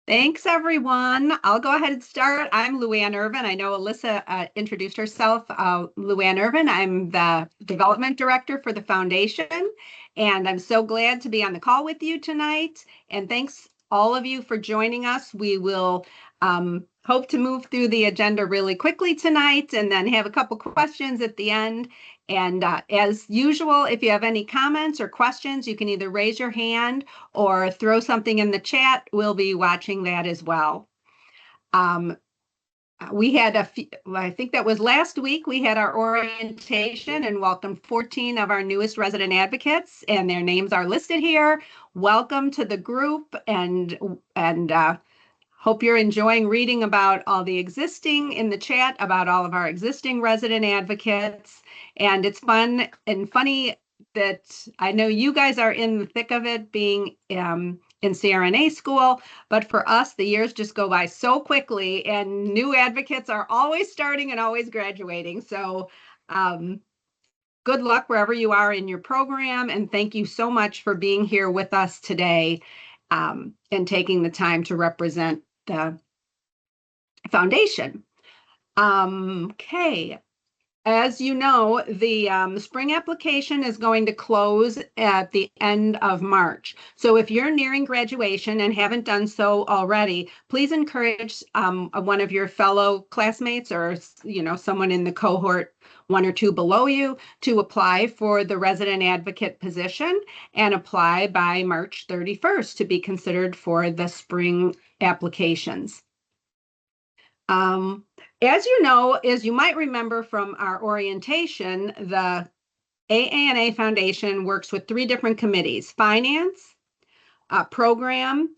Thanks, everyone. I'll go ahead and start. I'm Luann Irvin. I know Alyssa introduced herself. Luann Irvin. I'm the Development Director for the Foundation, and I'm so glad to be on the call with you tonight. And thanks all of you for joining us. We will hope to move through the agenda really quickly tonight and then have a couple questions at the end. And as usual, if you have any comments or questions, you can either raise your hand or throw something in the chat. We'll be watching that as well. We had I think that was last week, we had our orientation and welcomed 14 of our newest resident advocates, and their names are listed here. Welcome to the group, and hope you're enjoying reading about all the existing in the chat, about all of our existing resident advocates. And it's fun and funny that I know you guys are in the thick of it, being in CRNA school, but for us, the years just go by so quickly, and new advocates are always starting and always graduating. So good luck wherever you are in your program, and thank you so much for being here with us today and taking the time to represent the foundation. Okay. As you know, the spring application is going to close at the end of March. So if you're nearing graduation and haven't done so already, please encourage one of your fellow classmates or someone in the cohort 1 or 2 below you to apply for the resident advocate position and apply by March 31st to be considered for the spring applications. As you know, as you might remember from our orientation, the AANA Foundation works with 3 different committees: Finance, Program,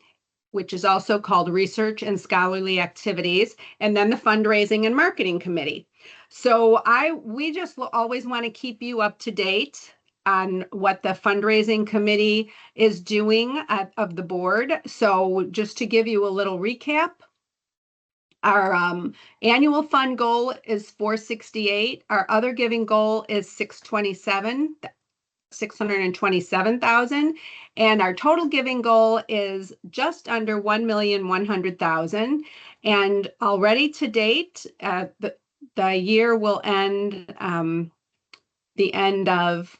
which is also called Research and Scholarly Activities, and then the Fundraising and Marketing Committee. So we just always want to keep you up to date on what the Fundraising Committee is doing of the board. So just to give you a little recap, our annual fund goal is 468. Our other giving goal is 627,000, and our total giving goal is just under 1,100,000. And already to date, the year will end the end of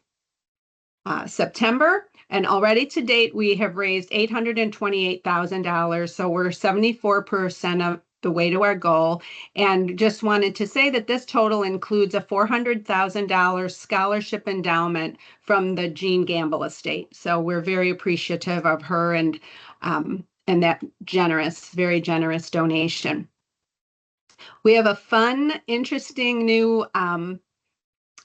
September. And already to date, we have raised $828,000. So we're 74% of the way to our goal. And just wanted to say that this total includes a $400,000 scholarship endowment from the Jean Gamble estate. So we're very appreciative of her and that very generous donation. We have a fun, interesting new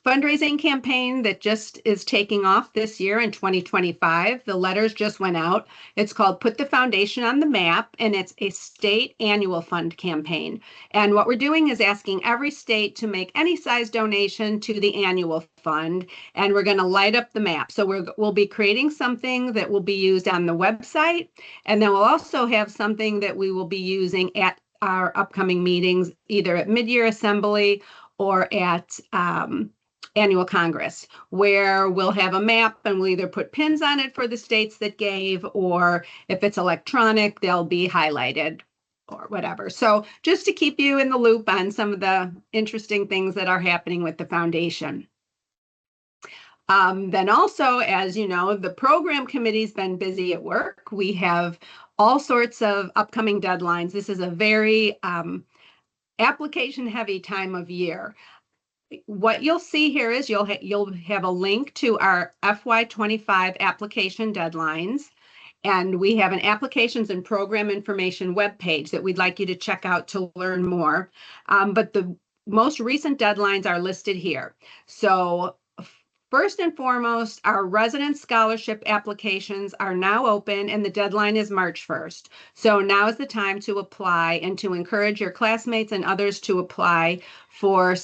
fundraising campaign that just is taking off this year in 2025. The letters just went out. It's called Put the Foundation on the Map, and it's a state annual fund campaign. And what we're doing is asking every state to make any size donation to the annual fund, and we're going to light up the map. So we'll be creating something that will be used on the website, and then we'll also have something that we will be using at our upcoming meetings, either at mid-year assembly or at annual Congress, where we'll have a map and we'll either put pins on it for the states that gave, or if it's electronic, they'll be highlighted or whatever. So just to keep you in the loop on some of the interesting things that are happening with the foundation. Then also, as you know, the program committee's been busy at work. We have all sorts of upcoming deadlines. This is a very application heavy time of year. What you'll see here is you'll have a link to our FY25 application deadlines, and we have an applications and program information webpage that we'd like you to check out to learn more. But the most recent deadlines are listed here. So first and foremost, our resident scholarship applications are now open, and the deadline is March 1st. So now is the time to apply and to encourage your classmates and others to apply for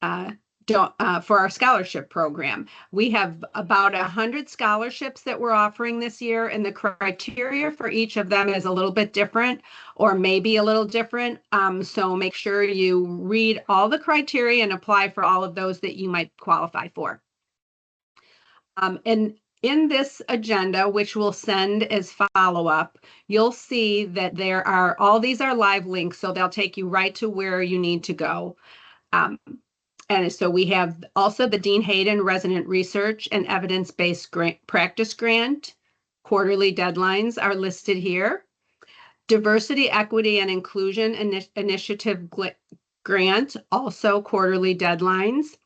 our scholarship program. We have about 100 scholarships that we're offering this year, and the criteria for each of them is a little bit different, or maybe a little different. So make sure you read all the criteria and apply for all of those that you might qualify for. And in this agenda, which we'll send as follow-up, you'll see that there are, all these are live links, so they'll take you right to where you need to go. And so we have also the Dean Hayden Resident Research and Evidence-Based Practice Grant. Quarterly deadlines are listed here. Diversity, Equity, and Inclusion Initiative Grant, also quarterly deadlines.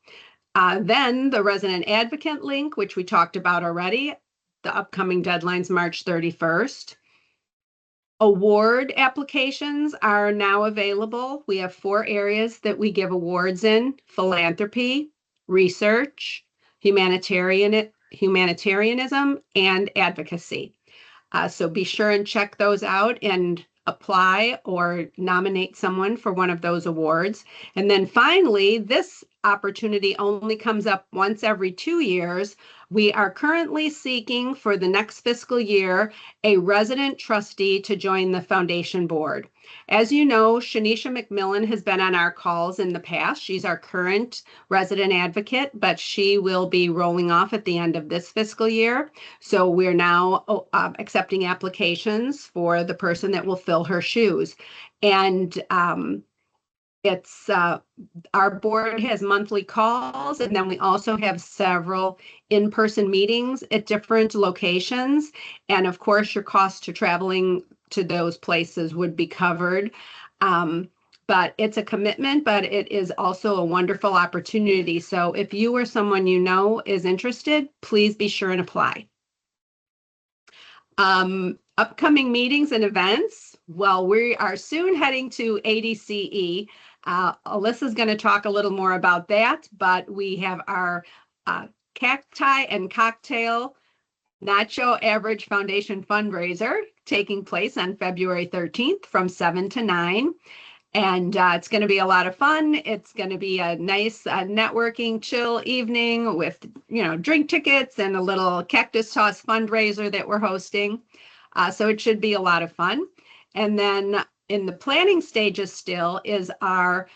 Then the Resident Advocate link, which we talked about already, the upcoming deadline's March 31st. Award applications are now available. We have 4 areas that we give awards in: philanthropy, research, humanitarianism, and advocacy. So be sure and check those out and apply or nominate someone for one of those awards. And then finally, this opportunity only comes up once every 2 years. We are currently seeking for the next fiscal year a resident trustee to join the foundation board. As you know, Shanisha McMillan has been on our calls in the past. She's our current resident advocate, but she will be rolling off at the end of this fiscal year. So we're now accepting applications for the person that will fill her shoes. And it's our board has monthly calls, and then we also have several in-person meetings at different locations. And of course, your cost to traveling to those places would be covered. But it's a commitment, but it is also a wonderful opportunity. So if you or someone you know is interested, please be sure and apply. Upcoming meetings and events. Well, we are soon heading to ADCE. Alyssa's going to talk a little more about that, but we have our Cacti and Cocktail Nacho Average Foundation fundraiser taking place on February 13th from 7 to 9. And it's going to be a lot of fun. It's going to be a nice networking, chill evening with, drink tickets and a little cactus toss fundraiser that we're hosting. So it should be a lot of fun. And then in the planning stages still is our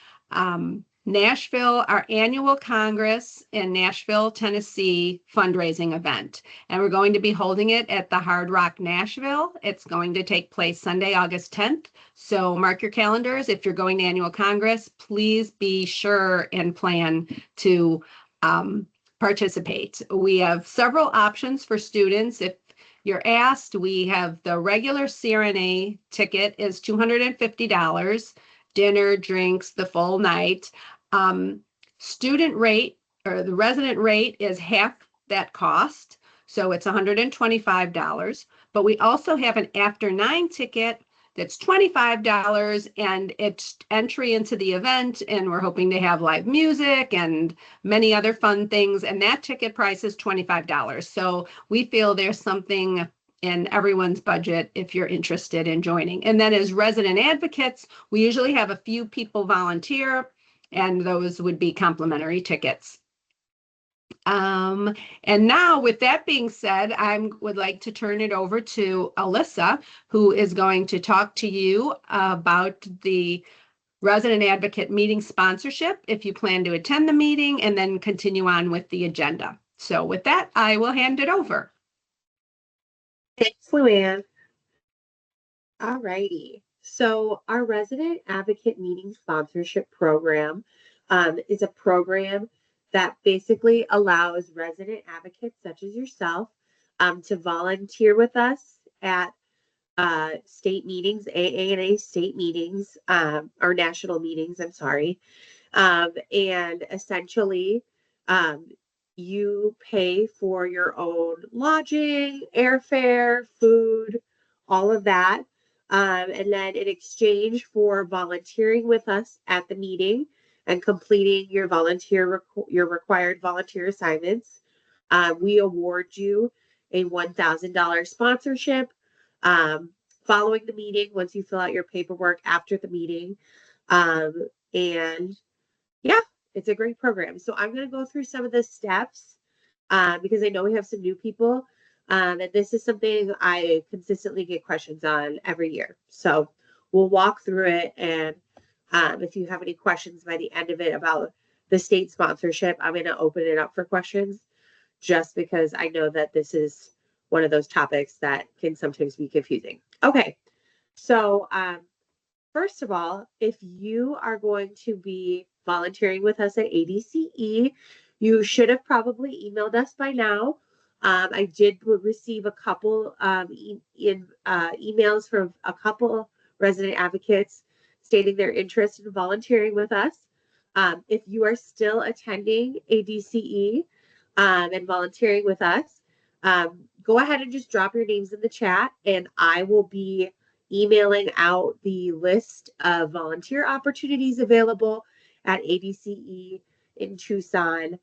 our annual Congress in Nashville, Tennessee fundraising event. And we're going to be holding it at the Hard Rock Nashville. It's going to take place Sunday, August 10th. So mark your calendars. If you're going to annual Congress, please be sure and plan to participate. We have several options for students. If you're asked, we have the regular CRNA ticket is $250, dinner, drinks, the full night. Student rate or the resident rate is half that cost. So it's $125, but we also have an after 9 ticket that's $25 and it's entry into the event. And we're hoping to have live music and many other fun things. And that ticket price is $25. So we feel there's something in everyone's budget if you're interested in joining. And then as resident advocates, we usually have a few people volunteer, and those would be complimentary tickets. And now with that being said, I would like to turn it over to Alyssa, who is going to talk to you about the resident advocate meeting sponsorship, if you plan to attend the meeting, and then continue on with the agenda. So with that, I will hand it over. Thanks, Luann. All righty. So our resident advocate meeting sponsorship program is a program that basically allows resident advocates such as yourself to volunteer with us at state meetings, AANA state meetings, or national meetings, I'm sorry. And essentially, you pay for your own lodging, airfare, food, all of that. And then in exchange for volunteering with us at the meeting and completing your required volunteer assignments, we award you a $1,000 sponsorship following the meeting once you fill out your paperwork after the meeting. And yeah, it's a great program. So I'm going to go through some of the steps because I know we have some new people. And this is something I consistently get questions on every year. So we'll walk through it. And if you have any questions by the end of it about the state sponsorship, I'm going to open it up for questions. just because I know that this is one of those topics that can sometimes be confusing. Okay, so first of all, if you are going to be volunteering with us at ADCE, you should have probably emailed us by now. I did receive a couple emails from a couple resident advocates stating their interest in volunteering with us. If you are still attending ADCE and volunteering with us, go ahead and just drop your names in the chat, and I will be emailing out the list of volunteer opportunities available at ADCE in Tucson,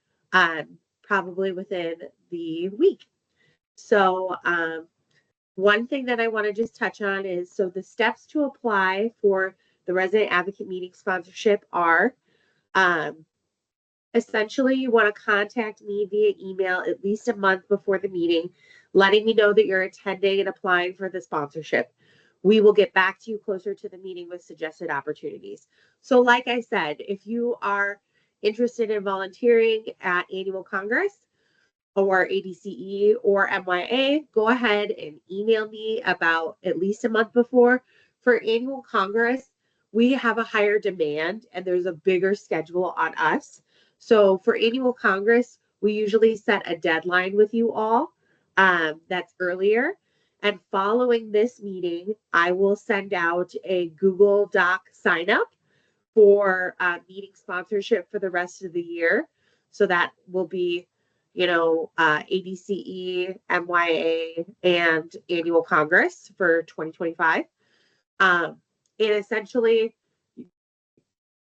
probably within the week. So one thing that I want to just touch on is, so the steps to apply for the resident advocate meeting sponsorship are, essentially, you want to contact me via email at least a month before the meeting, letting me know that you're attending and applying for the sponsorship. We will get back to you closer to the meeting with suggested opportunities. So like I said, if you are interested in volunteering at Annual Congress or ADCE or MYA, go ahead and email me about at least a month before. For Annual Congress, we have a higher demand and there's a bigger schedule on us. So for Annual Congress, we usually set a deadline with you all that's earlier. And following this meeting, I will send out a Google Doc sign up for meeting sponsorship for the rest of the year. So that will be, ADCE, MYA, and Annual Congress for 2025. And essentially,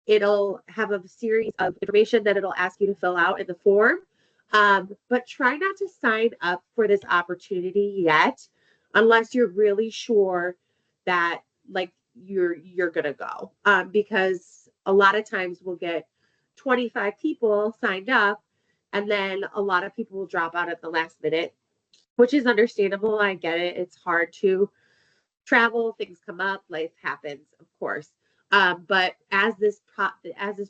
it'll have a series of information that it'll ask you to fill out in the form. But try not to sign up for this opportunity yet, unless you're really sure that like you're gonna go. Because a lot of times we'll get 25 people signed up, and then a lot of people will drop out at the last minute, which is understandable. I get it. It's hard to travel, things come up, life happens, of course. But as this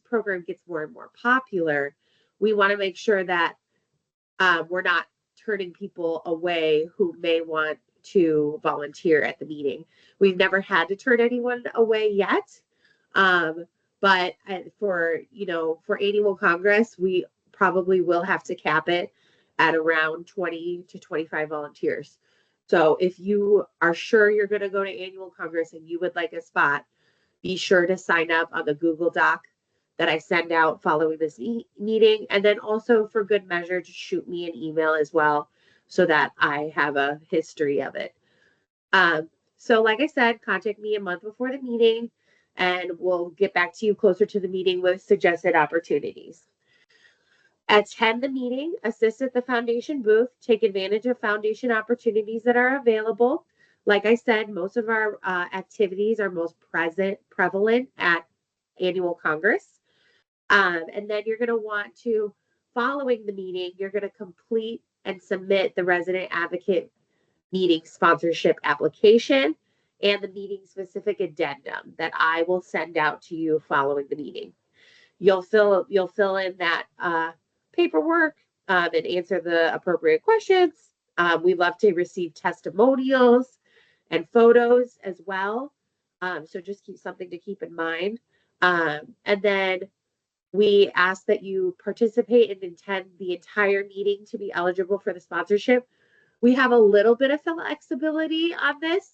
program gets more and more popular, we want to make sure that we're not turning people away who may want to volunteer at the meeting. We've never had to turn anyone away yet. But for Annual Congress, we probably will have to cap it at around 20 to 25 volunteers. So if you are sure you're going to go to Annual Congress and you would like a spot, be sure to sign up on the Google Doc that I send out following this meeting. And then also, for good measure, to shoot me an email as well so that I have a history of it. So like I said, contact me a month before the meeting and we'll get back to you closer to the meeting with suggested opportunities. Attend the meeting, assist at the foundation booth, take advantage of foundation opportunities that are available. Like I said, most of our activities are most prevalent at Annual Congress. And then you're going to want to, following the meeting, you're going to complete and submit the resident advocate meeting sponsorship application and the meeting specific addendum that I will send out to you following the meeting. You'll fill in that paperwork and answer the appropriate questions. We love to receive testimonials and photos as well. So just keep something to keep in mind. And then we ask that you participate and attend the entire meeting to be eligible for the sponsorship. We have a little bit of flexibility on this,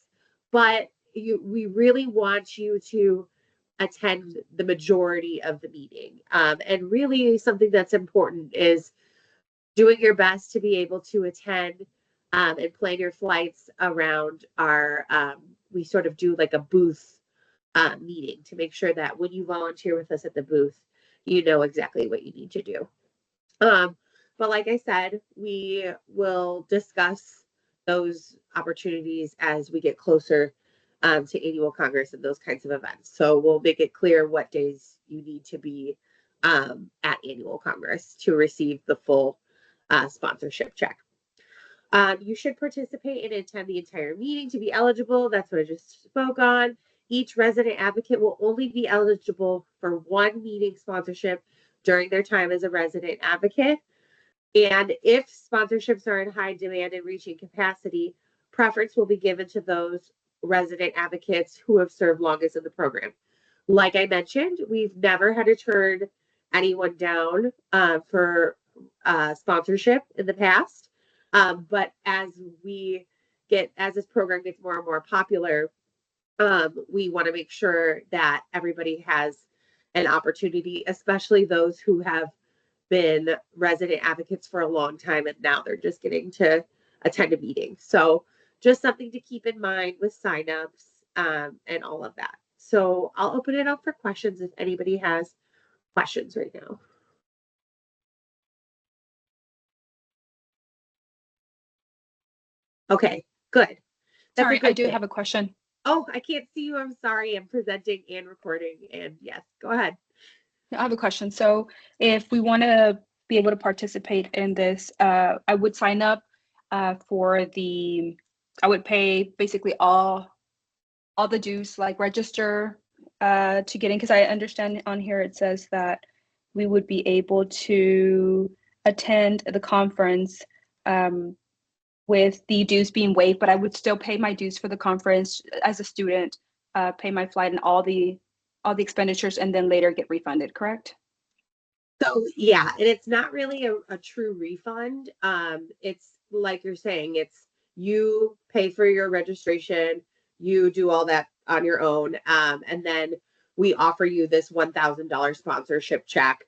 but we really want you to attend the majority of the meeting. And really something that's important is doing your best to be able to attend and plan your flights around our, we sort of do like a booth meeting to make sure that when you volunteer with us at the booth, you know exactly what you need to do. But like I said, we will discuss those opportunities as we get closer to Annual Congress and those kinds of events. So we'll make it clear what days you need to be at Annual Congress to receive the full sponsorship check. You should participate and attend the entire meeting to be eligible. That's what I just spoke on. Each resident advocate will only be eligible for one meeting sponsorship during their time as a resident advocate. And if sponsorships are in high demand and reaching capacity, preference will be given to those resident advocates who have served longest in the program. Like I mentioned, we've never had to turn anyone down for sponsorship in the past. But as this program gets more and more popular, we want to make sure that everybody has an opportunity, especially those who have been resident advocates for a long time and now they're just getting to attend a meeting. So just something to keep in mind with signups and all of that. So I'll open it up for questions if anybody has questions right now. Okay, good. That's Sorry, a good I do thing. have a question. Oh, I can't see you. I'm sorry. I'm presenting and recording. And yes, go ahead. I have a question. So if we want to be able to participate in this, I would sign up for the, I would pay basically all the dues, like register to get in, because I understand on here it says that we would be able to attend the conference with the dues being waived, but I would still pay my dues for the conference as a student, pay my flight and all the expenditures, and then later get refunded, correct? So yeah, and it's not really a true refund. It's like you're saying, it's you pay for your registration, you do all that on your own, and then we offer you this $1,000 sponsorship check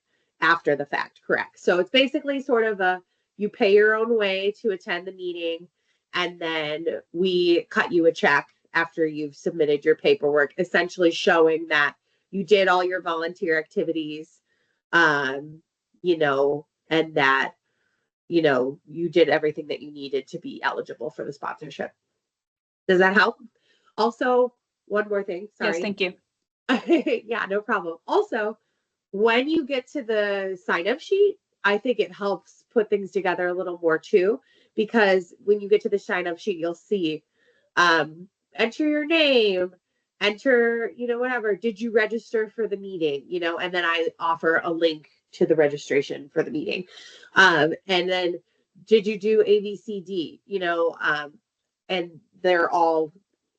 after the fact. Correct. So it's basically sort of a you pay your own way to attend the meeting, and then we cut you a check after you've submitted your paperwork, essentially showing that you did all your volunteer activities um, and that, you did everything that you needed to be eligible for the sponsorship. Does that help? Also, one more thing. Sorry. Yes, thank you. Yeah, no problem. Also, when you get to the sign up sheet, I think it helps put things together a little more too, because when you get to the sign up sheet, you'll see enter your name, enter, whatever. Did you register for the meeting? And then I offer a link to the registration for the meeting. And then did you do ABCD? And they're all,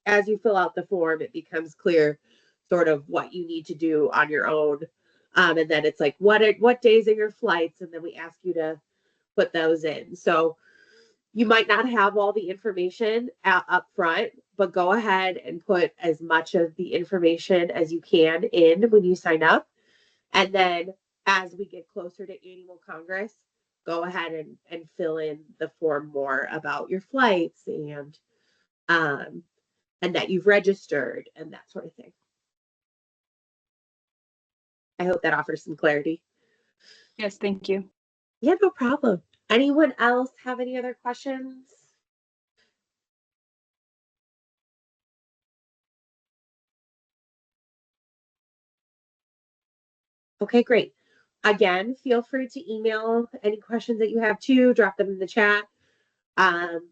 as you fill out the form, it becomes clear sort of what you need to do on your own. And then it's like, what days are your flights? And then we ask you to put those in. So you might not have all the information up front, but go ahead and put as much of the information as you can in when you sign up. And then as we get closer to annual Congress, go ahead and fill in the form more about your flights and that you've registered and that sort of thing. I hope that offers some clarity. Yes, thank you. Yeah, no problem. Anyone else have any other questions? Okay, great. Again, feel free to email any questions that you have too, drop them in the chat, and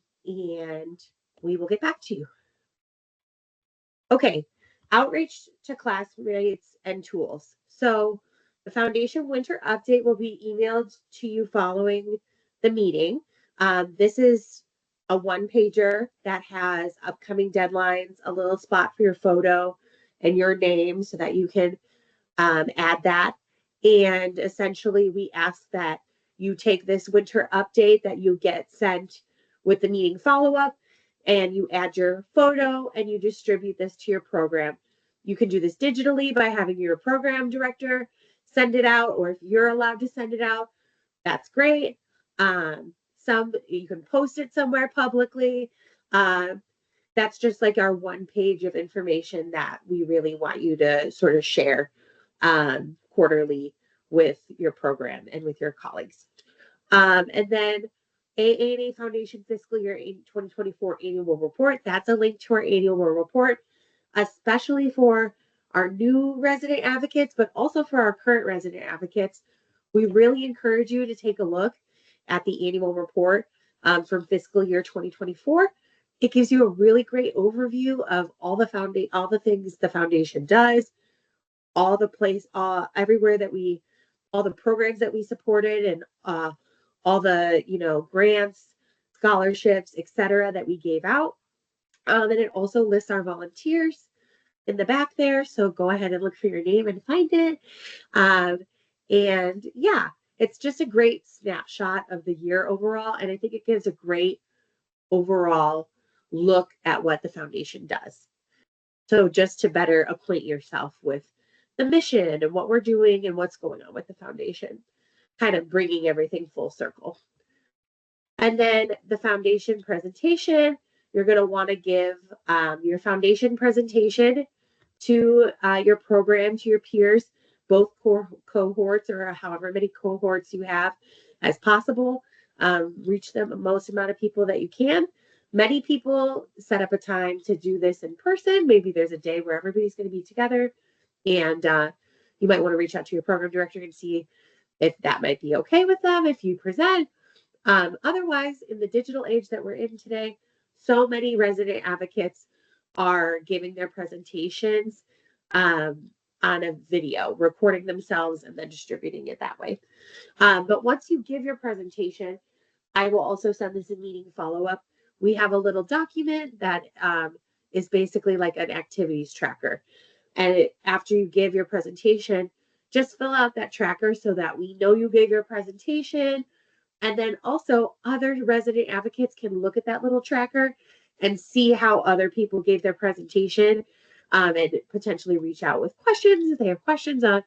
we will get back to you. Okay, outreach to classmates and tools. So the Foundation Winter Update will be emailed to you following the meeting. This is a one-pager that has upcoming deadlines, a little spot for your photo and your name so that you can add that. And essentially, we ask that you take this winter update that you get sent with the meeting follow-up and you add your photo and you distribute this to your program. You can do this digitally by having your program director send it out, or if you're allowed to send it out, that's great. Some you can post it somewhere publicly. That's just like our one page of information that we really want you to sort of share quarterly with your program and with your colleagues. And then AANA Foundation Fiscal Year 2024 Annual Report. That's a link to our annual report, especially for our new resident advocates, but also for our current resident advocates. We really encourage you to take a look at the annual report from fiscal year 2024. It gives you a really great overview of all the things the foundation does, everywhere that all the programs that we supported, and all the, grants, scholarships, etc. that we gave out. And it also lists our volunteers in the back there. So go ahead and look for your name and find it. And yeah, it's just a great snapshot of the year overall. And I think it gives a great overall look at what the foundation does. So just to better acquaint yourself with the mission and what we're doing and what's going on with the foundation, kind of bringing everything full circle. And then the foundation presentation, you're going to want to give your foundation presentation to your program, to your peers, both cohorts or however many cohorts you have as possible. Reach the most amount of people that you can. Many people set up a time to do this in person. Maybe there's a day where everybody's going to be together, and you might want to reach out to your program director and see if that might be okay with them if you present. Otherwise, in the digital age that we're in today, so many resident advocates are giving their presentations on a video, recording themselves and then distributing it that way. But once you give your presentation, I will also send this in meeting follow-up. We have a little document that is basically like an activities tracker. And after you give your presentation, just fill out that tracker so that we know you gave your presentation. And then also other resident advocates can look at that little tracker and see how other people gave their presentation, and potentially reach out with questions if they have questions on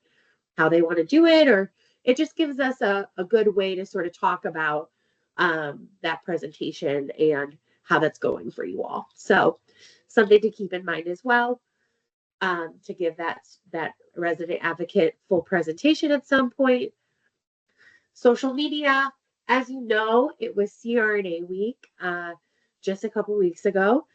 how they want to do it, or it just gives us a good way to sort of talk about that presentation and how that's going for you all. So something to keep in mind as well, to give that resident advocate full presentation at some point. Social media, as you know, it was CRNA week just a couple weeks ago,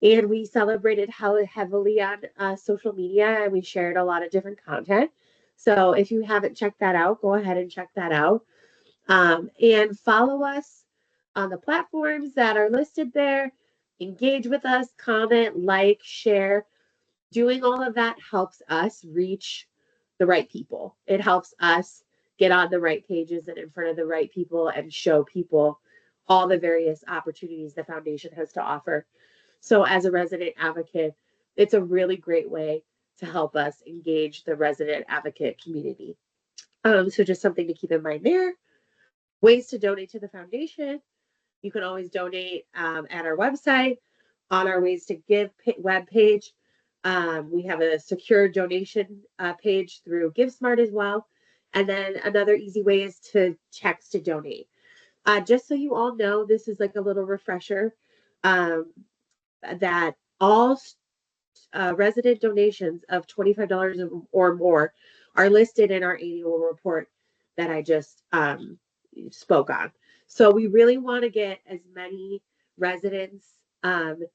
and we celebrated heavily on social media, and we shared a lot of different content. So if you haven't checked that out, go ahead and check that out. And follow us on the platforms that are listed there. Engage with us, comment, like, share. Doing all of that helps us reach the right people. It helps us get on the right pages and in front of the right people and show people all the various opportunities the foundation has to offer. So as a resident advocate, it's a really great way to help us engage the resident advocate community. So just something to keep in mind there. Ways to donate to the foundation. You can always donate at our website, on our Ways to Give webpage. We have a secure donation page through GiveSmart as well. And then another easy way is to text to donate. Just so you all know, this is like a little refresher, that all resident donations of $25 or more are listed in our annual report that I just spoke on. So we really want to get as many residents signed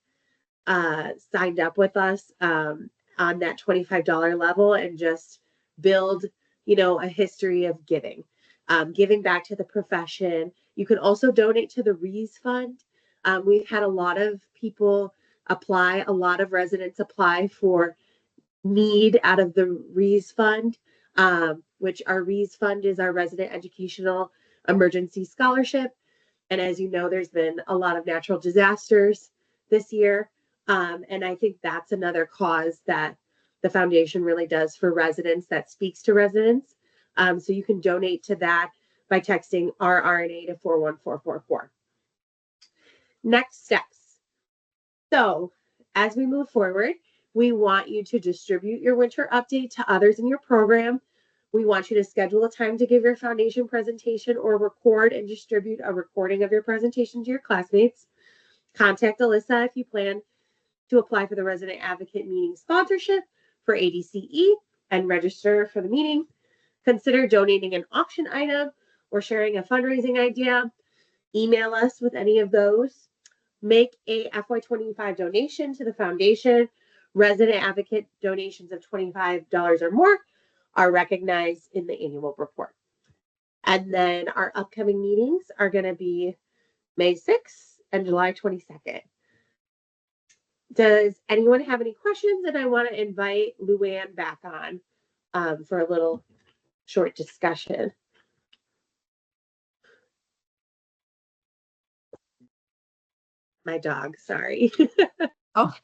up with us on that $25 level and just build, a history of giving back to the profession. You can also donate to the REES Fund. We've had a lot of people apply, a lot of residents apply for need out of the REES Fund, which our REES Fund is our Resident Educational Emergency Scholarship. And as you know, there's been a lot of natural disasters this year. And I think that's another cause that the foundation really does for residents, that speaks to residents. So you can donate to that by texting RRNA to 41444. Next steps. So as we move forward, we want you to distribute your winter update to others in your program. We want you to schedule a time to give your foundation presentation or record and distribute a recording of your presentation to your classmates. Contact Alyssa if you plan to apply for the Resident Advocate Meeting sponsorship for ADCE and register for the meeting. Consider donating an auction item or sharing a fundraising idea. Email us with any of those. Make a FY25 donation to the foundation. Resident Advocate donations of $25 or more are recognized in the annual report. And then our upcoming meetings are going to be May 6th and July 22nd. Does anyone have any questions? And I want to invite Luann back on for a little short discussion. my dog, sorry. Oh,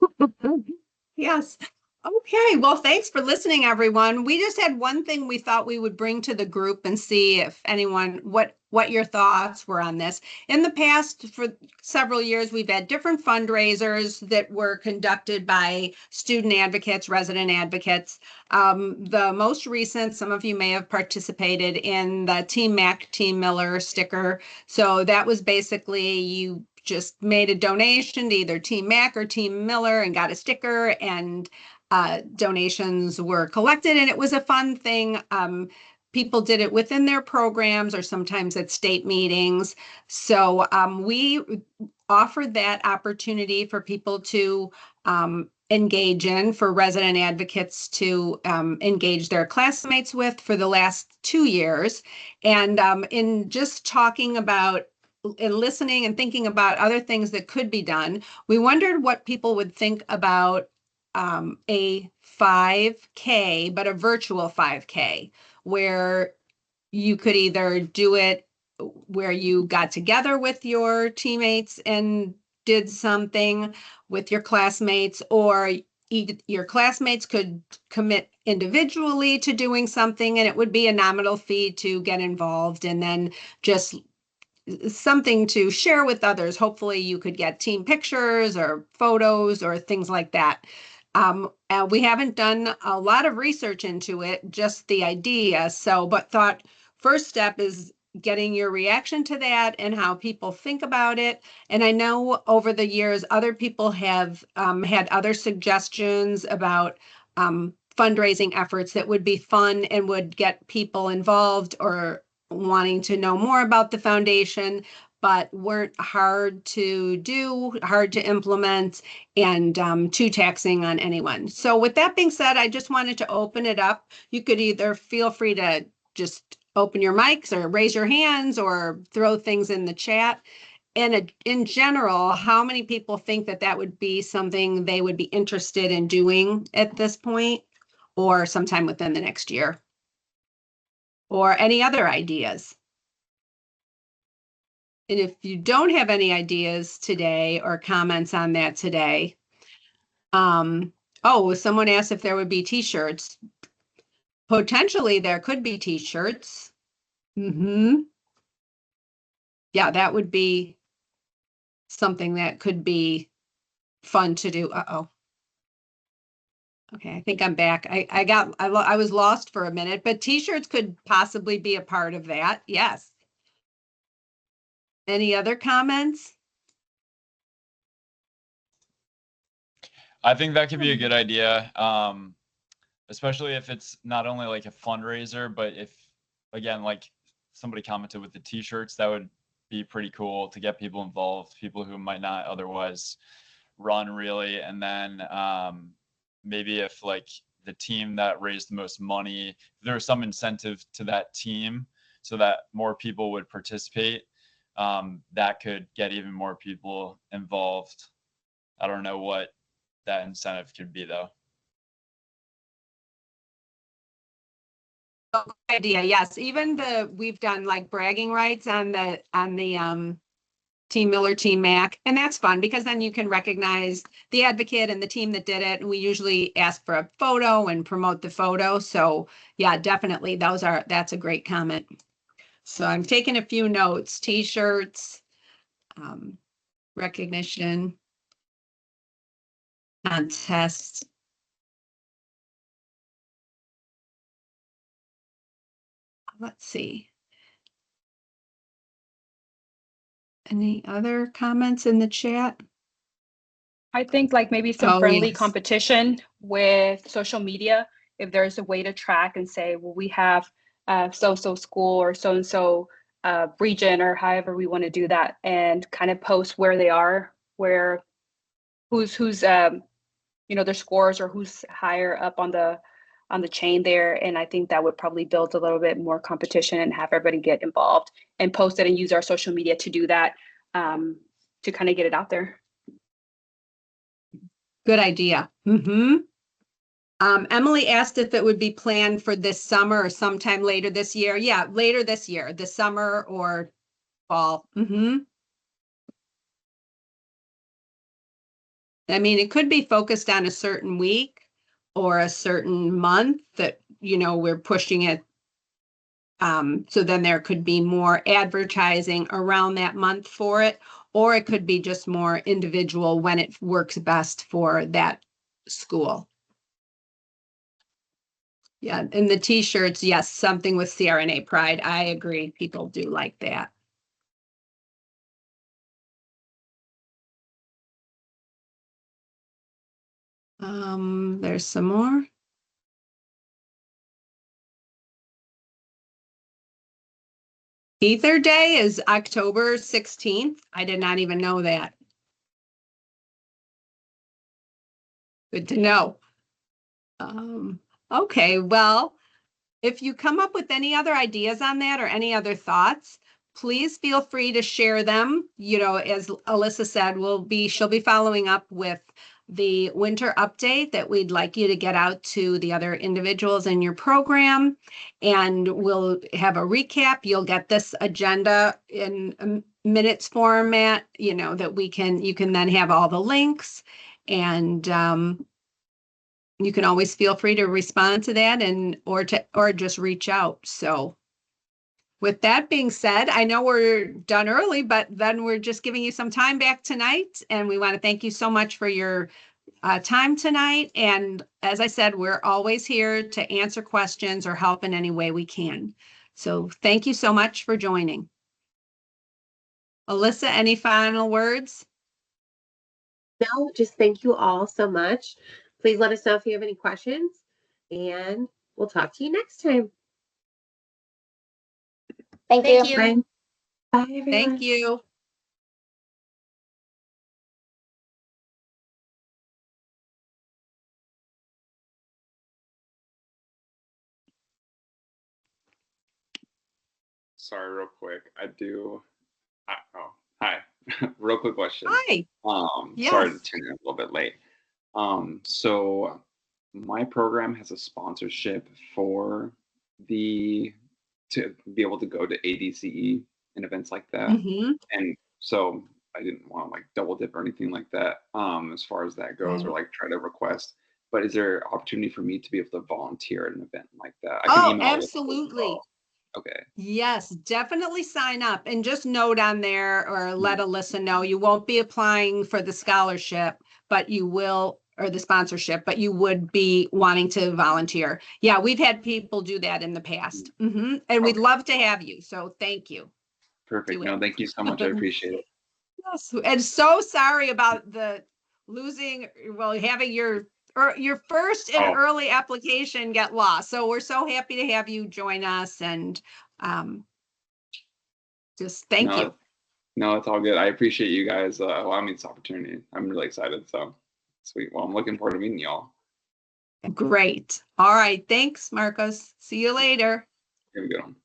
yes. Okay, well, thanks for listening, everyone. We just had one thing we thought we would bring to the group and see if anyone, what your thoughts were on this. In the past, for several years, we've had different fundraisers that were conducted by student advocates, resident advocates. The most recent, some of you may have participated in the Team Mac, Team Miller sticker. So that was basically you just made a donation to either Team Mac or Team Miller and got a sticker, and donations were collected, and it was a fun thing. People did it within their programs or sometimes at state meetings. So we offered that opportunity for people to engage in, for resident advocates to engage their classmates with for the last 2 years. And in just talking about and listening and thinking about other things that could be done, we wondered what people would think about a 5K, but a virtual 5K, where you could either do it where you got together with your teammates and did something with your classmates, or your classmates could commit individually to doing something, and it would be a nominal fee to get involved, and then just something to share with others. Hopefully you could get team pictures or photos or things like that. We haven't done a lot of research into it, just the idea. So, but thought first step is getting your reaction to that and how people think about it. And I know over the years, other people have had other suggestions about fundraising efforts that would be fun and would get people involved or wanting to know more about the foundation, but weren't hard to do, hard to implement, and too taxing on anyone. So with that being said, I just wanted to open it up. You could either feel free to just open your mics or raise your hands or throw things in the chat. And in general, how many people think that that would be something they would be interested in doing at this point or sometime within the next year? Or any other ideas? And if you don't have any ideas today or comments on that today, oh, someone asked if there would be t-shirts. Potentially there could be t-shirts. Yeah, that would be something that could be fun to do. Uh-oh. Okay, I think I'm back. I was lost for a minute, but t-shirts could possibly be a part of that. Yes. Any other comments? I think that could be a good idea, especially if it's not only like a fundraiser, but if, again, like somebody commented with the t-shirts, that would be pretty cool to get people involved, people who might not otherwise run really. And then maybe if like the team that raised the most money, if there was some incentive to that team so that more people would participate, that could get even more people involved. I don't know what that incentive could be though. Good idea. Yes, even we've done like bragging rights on the Team Miller, Team Mac, and that's fun because then you can recognize the advocate and the team that did it. And we usually ask for a photo and promote the photo. So yeah, definitely that's a great comment. So I'm taking a few notes: t-shirts, recognition, contests. Let's see. Any other comments in the chat? I think like maybe some Oh, friendly yes. competition with social media. If there's a way to track and say, well, we have so-so school or so-and-so region or however we want to do that, and kind of post where they are, where who's you know, their scores or who's higher up on the chain there. And I think that would probably build a little bit more competition and have everybody get involved and post it and use our social media to do that, to kind of get it out there. Good idea. Emily asked if it would be planned for this summer or sometime later this year. Yeah, later this year, this summer or fall. I mean, it could be focused on a certain week or a certain month that, we're pushing it. So then there could be more advertising around that month for it, or it could be just more individual when it works best for that school. Yeah, and the t-shirts, yes, something with CRNA Pride. I agree. People do like that. There's some more. Ether Day is October 16th. I did not even know that. Good to know. Okay, well, if you come up with any other ideas on that or any other thoughts, please feel free to share them. As Alyssa said, she'll be following up with the winter update that we'd like you to get out to the other individuals in your program. And we'll have a recap. You'll get this agenda in a minutes format, that you can then have all the links, and you can always feel free to respond to that or just reach out. So with that being said, I know we're done early, but then we're just giving you some time back tonight. And we want to thank you so much for your time tonight. And as I said, we're always here to answer questions or help in any way we can. So thank you so much for joining. Alyssa, any final words? No, just thank you all so much. Please let us know if you have any questions, and we'll talk to you next time. Thank you. Bye. Bye, everyone. Thank you. Sorry, real quick. Hi. Real quick question. Hi. Sorry to Yes. tune in a little bit late. So my program has a sponsorship to be able to go to ADCE and events like that. Mhm. And so I didn't want to like double dip or anything like that, as far as that goes, or like try to request. But is there opportunity for me to be able to volunteer at an event like that? I can Oh, email Alyssa as absolutely. well. Okay. Yes, definitely sign up and just note on there or let Alyssa know you won't be applying for the scholarship, but you will, or the sponsorship, but you would be wanting to volunteer. Yeah, we've had people do that in the past. And we'd Okay. love to have you. So thank you. Perfect. Do No, it. thank you so much. I appreciate it. Yes, and so sorry about the having your first and Oh. early application get lost. So we're so happy to have you join us, and just thank you. No, it's all good. I appreciate you guys allowing me this opportunity. I'm really excited. So sweet. Well, I'm looking forward to meeting y'all. Great. All right. Thanks, Marcos. See you later. Have a good one.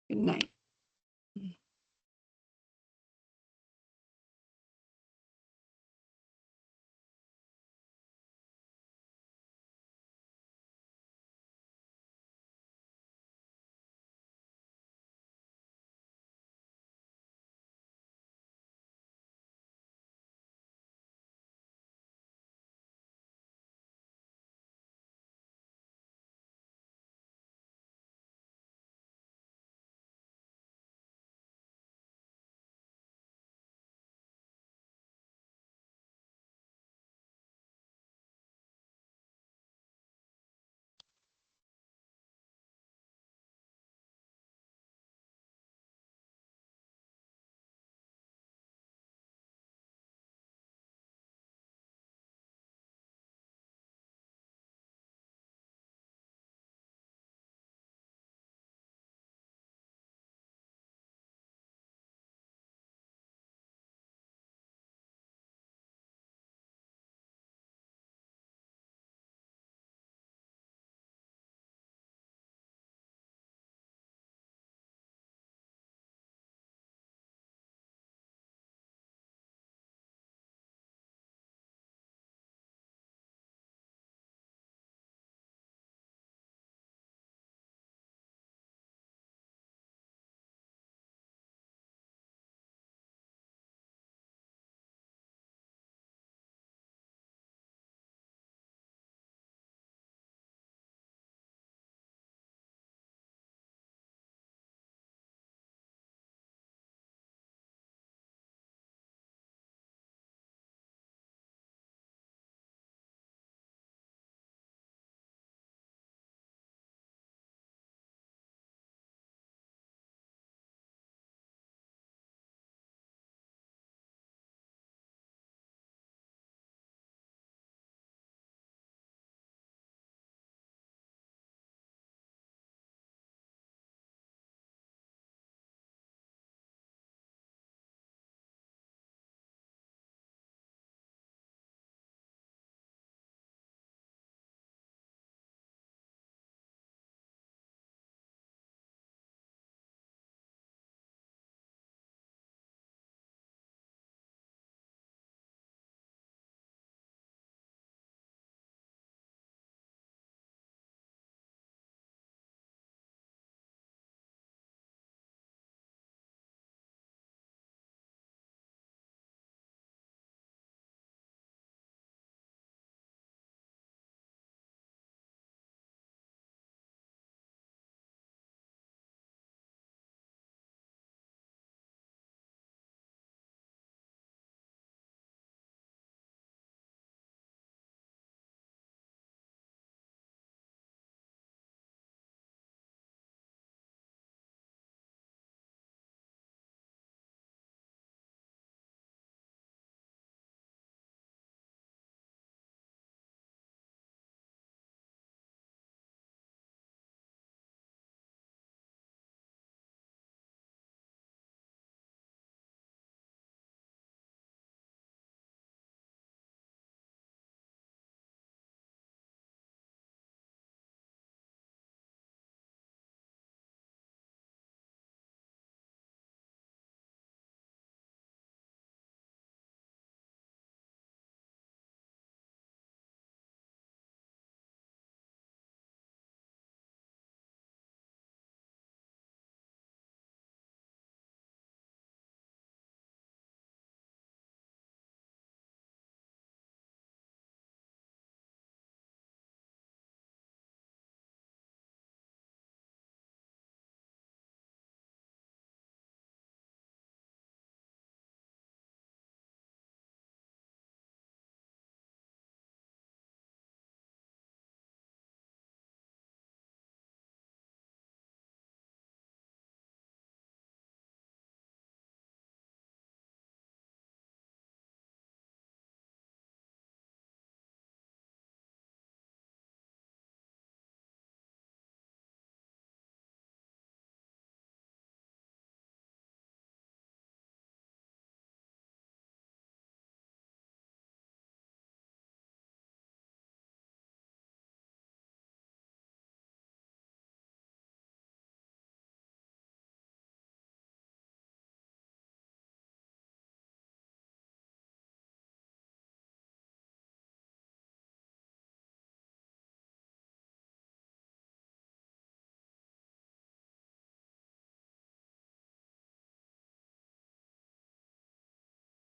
Good night.